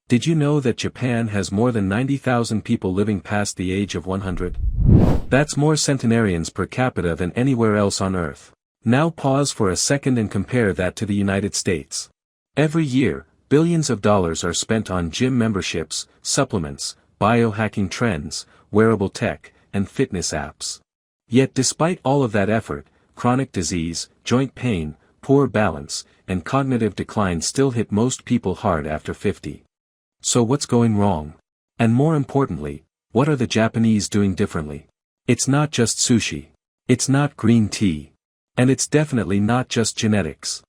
Did you know that Japan has more than 90,000 people living past the age of 100? That's more centenarians per capita than anywhere else on Earth. Now pause for a second and compare that to the United States. Every year, billions of dollars are spent on gym memberships, supplements, biohacking trends, wearable tech, and fitness apps. Yet despite all of that effort, chronic disease, joint pain, poor balance, and cognitive decline still hit most people hard after 50. So what's going wrong? And more importantly, what are the Japanese doing differently? It's not just sushi. It's not green tea. And it's definitely not just genetics.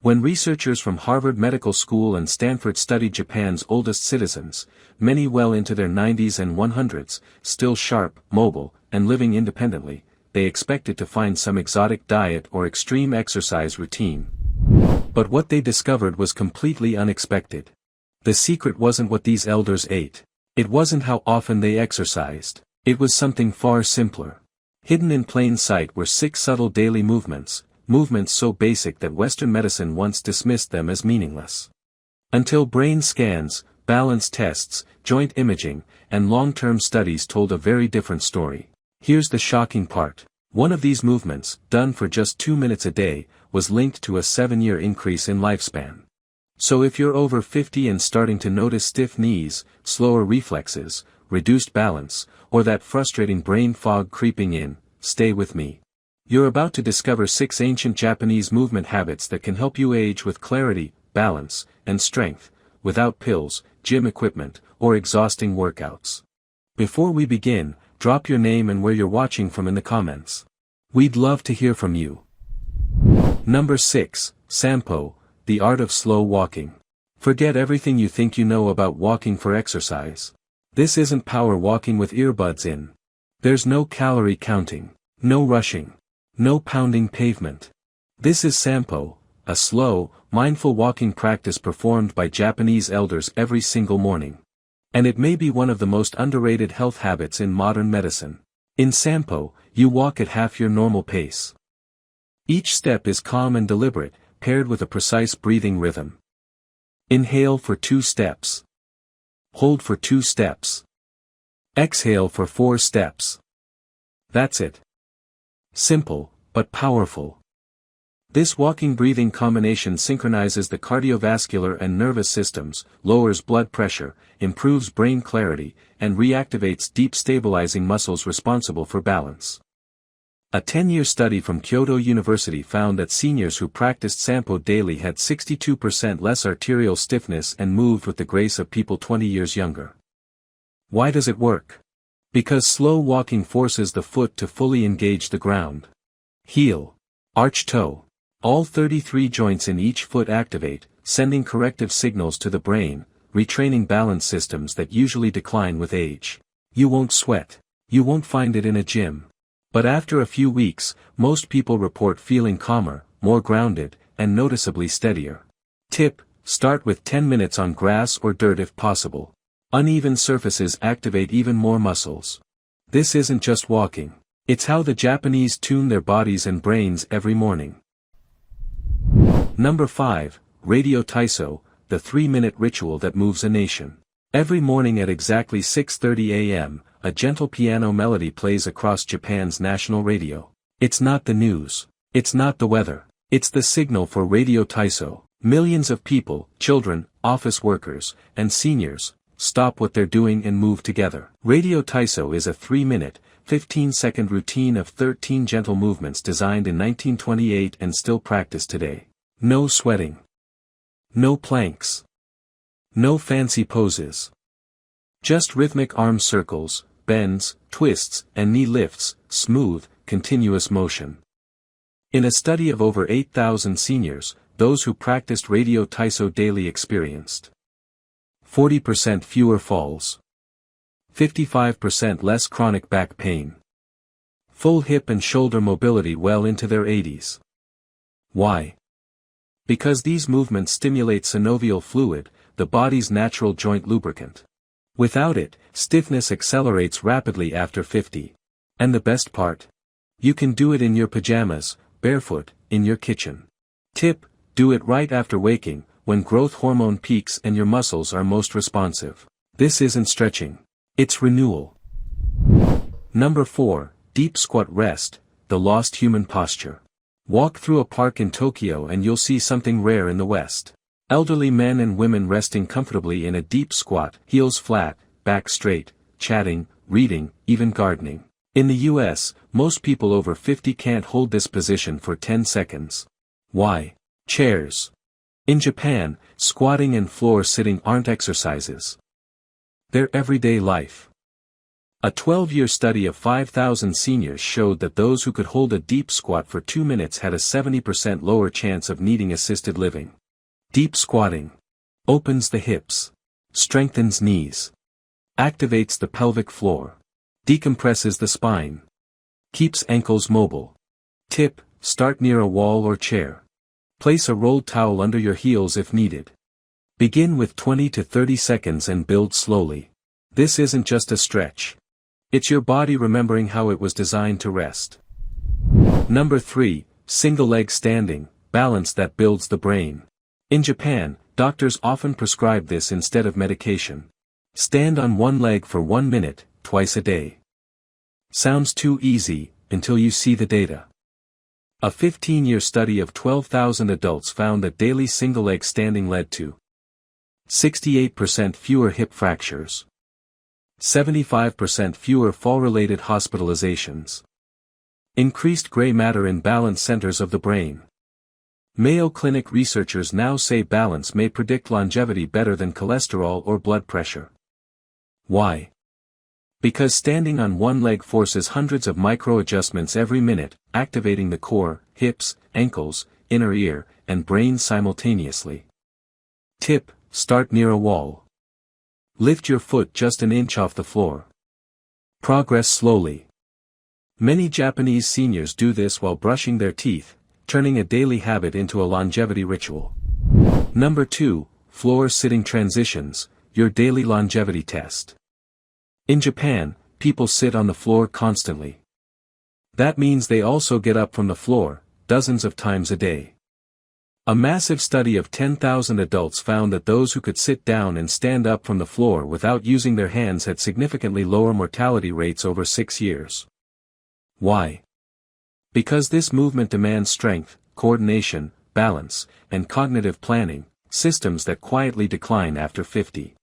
When researchers from Harvard Medical School and Stanford studied Japan's oldest citizens, many well into their 90s and 100s, still sharp, mobile, and living independently, they expected to find some exotic diet or extreme exercise routine. But what they discovered was completely unexpected. The secret wasn't what these elders ate. It wasn't how often they exercised. It was something far simpler. Hidden in plain sight were 6 subtle daily movements so basic that Western medicine once dismissed them as meaningless. Until brain scans, balance tests, joint imaging, and long-term studies told a very different story. Here's the shocking part. One of these movements, done for just 2 minutes a day, was linked to a 7-year increase in lifespan. So if you're over 50 and starting to notice stiff knees, slower reflexes, reduced balance, or that frustrating brain fog creeping in, stay with me. You're about to discover 6 ancient Japanese movement habits that can help you age with clarity, balance, and strength, without pills, gym equipment, or exhausting workouts. Before we begin, drop your name and where you're watching from in the comments. We'd love to hear from you. Number 6, Sampo, the art of slow walking. Forget everything you think you know about walking for exercise. This isn't power walking with earbuds in. There's no calorie counting, no rushing, no pounding pavement. This is Sampo, a slow, mindful walking practice performed by Japanese elders every single morning. And it may be one of the most underrated health habits in modern medicine. In Sampo, you walk at half your normal pace. Each step is calm and deliberate, paired with a precise breathing rhythm. Inhale for 2 steps. Hold for 2 steps. Exhale for 4 steps. That's it. Simple, but powerful. This walking-breathing combination synchronizes the cardiovascular and nervous systems, lowers blood pressure, improves brain clarity, and reactivates deep stabilizing muscles responsible for balance. A 10-year study from Kyoto University found that seniors who practiced Sampo daily had 62% less arterial stiffness and moved with the grace of people 20 years younger. Why does it work? Because slow walking forces the foot to fully engage the ground. Heel. Arch toe. All 33 joints in each foot activate, sending corrective signals to the brain, retraining balance systems that usually decline with age. You won't sweat. You won't find it in a gym. But after a few weeks, most people report feeling calmer, more grounded, and noticeably steadier. Tip: start with 10 minutes on grass or dirt if possible. Uneven surfaces activate even more muscles. This isn't just walking. It's how the Japanese tune their bodies and brains every morning. Number 5, Radio Taiso, the 3-minute ritual that moves a nation. Every morning at exactly 6:30 a.m., a gentle piano melody plays across Japan's national radio. It's not the news. It's not the weather. It's the signal for Radio Taiso. Millions of people, children, office workers, and seniors, stop what they're doing and move together. Radio Taiso is a 3-minute, 15-second routine of 13 gentle movements designed in 1928 and still practiced today. No sweating. No planks. No fancy poses. Just rhythmic arm circles, bends, twists, and knee lifts, smooth, continuous motion. In a study of over 8,000 seniors, those who practiced Radio Taiso daily experienced 40% fewer falls, 55% less chronic back pain, full hip and shoulder mobility well into their 80s. Why? Because these movements stimulate synovial fluid, the body's natural joint lubricant. Without it, stiffness accelerates rapidly after 50. And the best part? You can do it in your pajamas, barefoot, in your kitchen. Tip: do it right after waking, when growth hormone peaks and your muscles are most responsive. This isn't stretching. It's renewal. Number 4, deep squat rest, the lost human posture. Walk through a park in Tokyo and you'll see something rare in the West. Elderly men and women resting comfortably in a deep squat, heels flat, back straight, chatting, reading, even gardening. In the US, most people over 50 can't hold this position for 10 seconds. Why? Chairs. In Japan, squatting and floor sitting aren't exercises. They're everyday life. A 12-year study of 5,000 seniors showed that those who could hold a deep squat for 2 minutes had a 70% lower chance of needing assisted living. Deep squatting opens the hips, strengthens knees, activates the pelvic floor, decompresses the spine, keeps ankles mobile. Tip: start near a wall or chair. Place a rolled towel under your heels if needed. Begin with 20 to 30 seconds and build slowly. This isn't just a stretch. It's your body remembering how it was designed to rest. Number 3, single leg standing, balance that builds the brain. In Japan, doctors often prescribe this instead of medication. Stand on one leg for 1 minute, twice a day. Sounds too easy, until you see the data. A 15-year study of 12,000 adults found that daily single leg standing led to 68% fewer hip fractures, 75% fewer fall-related hospitalizations, increased gray matter in balance centers of the brain. Mayo Clinic researchers now say balance may predict longevity better than cholesterol or blood pressure. Why? Because standing on one leg forces hundreds of micro-adjustments every minute, activating the core, hips, ankles, inner ear, and brain simultaneously. Tip: start near a wall. Lift your foot just an inch off the floor. Progress slowly. Many Japanese seniors do this while brushing their teeth, turning a daily habit into a longevity ritual. Number 2, floor sitting transitions, your daily longevity test. In Japan, people sit on the floor constantly. That means they also get up from the floor, dozens of times a day. A massive study of 10,000 adults found that those who could sit down and stand up from the floor without using their hands had significantly lower mortality rates over 6 years. Why? Because this movement demands strength, coordination, balance, and cognitive planning, systems that quietly decline after 50.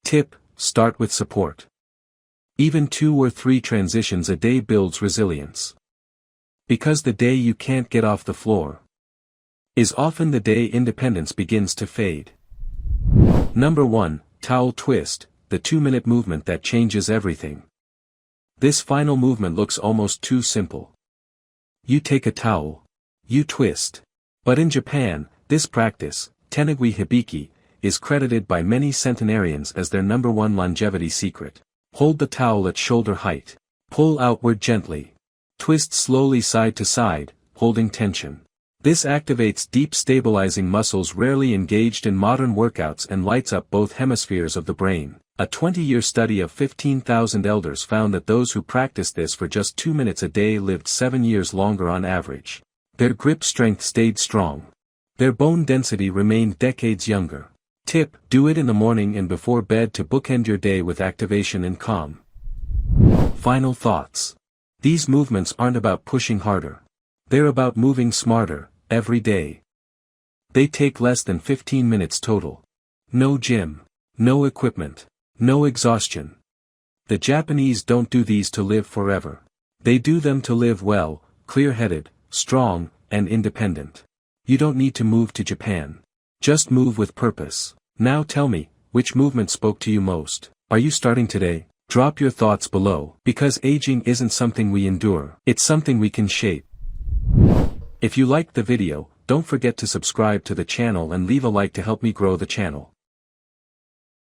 Tip: start with support. Even 2 or 3 transitions a day builds resilience. Because the day you can't get off the floor is often the day independence begins to fade. Number 1, towel twist, the 2-minute movement that changes everything. This final movement looks almost too simple. You take a towel. You twist. But in Japan, this practice, tenugui hibiki, is credited by many centenarians as their number 1 longevity secret. Hold the towel at shoulder height. Pull outward gently. Twist slowly side to side, holding tension. This activates deep stabilizing muscles rarely engaged in modern workouts and lights up both hemispheres of the brain. A 20-year study of 15,000 elders found that those who practiced this for just 2 minutes a day lived 7 years longer on average. Their grip strength stayed strong. Their bone density remained decades younger. Tip: do it in the morning and before bed to bookend your day with activation and calm. Final thoughts. These movements aren't about pushing harder. They're about moving smarter, every day. They take less than 15 minutes total. No gym. No equipment. No exhaustion. The Japanese don't do these to live forever. They do them to live well, clear-headed, strong, and independent. You don't need to move to Japan. Just move with purpose. Now tell me, which movement spoke to you most? Are you starting today? Drop your thoughts below. Because aging isn't something we endure. It's something we can shape. If you liked the video, don't forget to subscribe to the channel and leave a like to help me grow the channel.